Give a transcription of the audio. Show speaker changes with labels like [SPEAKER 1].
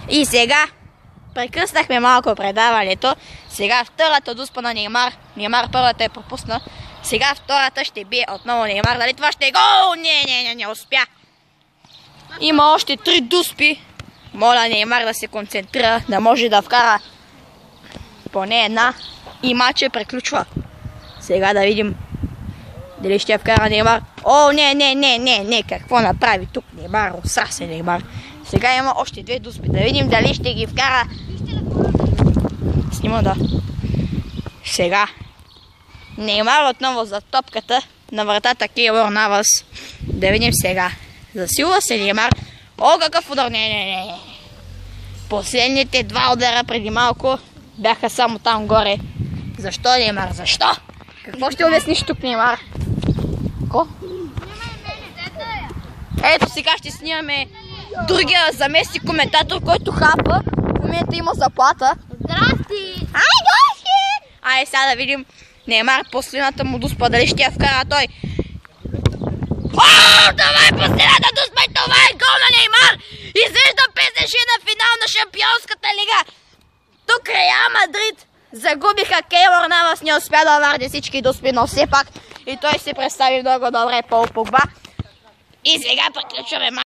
[SPEAKER 1] И сега прекъснахме малко предаването. Сега втората дуспа на Неймар. Неймар първата е пропусна. Сега втората ще бие отново Неймар. Дали това ще е гол? Не успя. Има още 3 дуспи. Моля Неймар да се концентрира, да може да вкара поне една. И матчът приключва. Сега да видим дали ще вкара Неймар. О, не, какво направи тук Неймар? Осра се Неймар. Сега има още 2 дуспи. Да видим дали ще ги вкара. Снима да. Сега Неймар отново за топката на вратата Кейлор Навас. Да видим сега. Засилва се Неймар. О, какъв удар! Не. Последните 2 удара преди малко бяха само там горе. Защо Неймар? Защо? Какво ще обясниш тук, Неймар? Ко? Ето сега ще снимаме другия заместник коментатор, който хапа. В момента има заплата.
[SPEAKER 2] Здрасти!
[SPEAKER 1] Айде сега да видим Неймар последната му дуспа, дали ще я вкара той. О, това е последната дуспа и това е гол на Неймар! Извежда ПСЖ на финал на Шампионската лига. Тук Реал Мадрид загубиха, Кейлор Навас не успя да варди всички дуспи, но все пак и той се представи много добре Пол Погба. И сега приключваме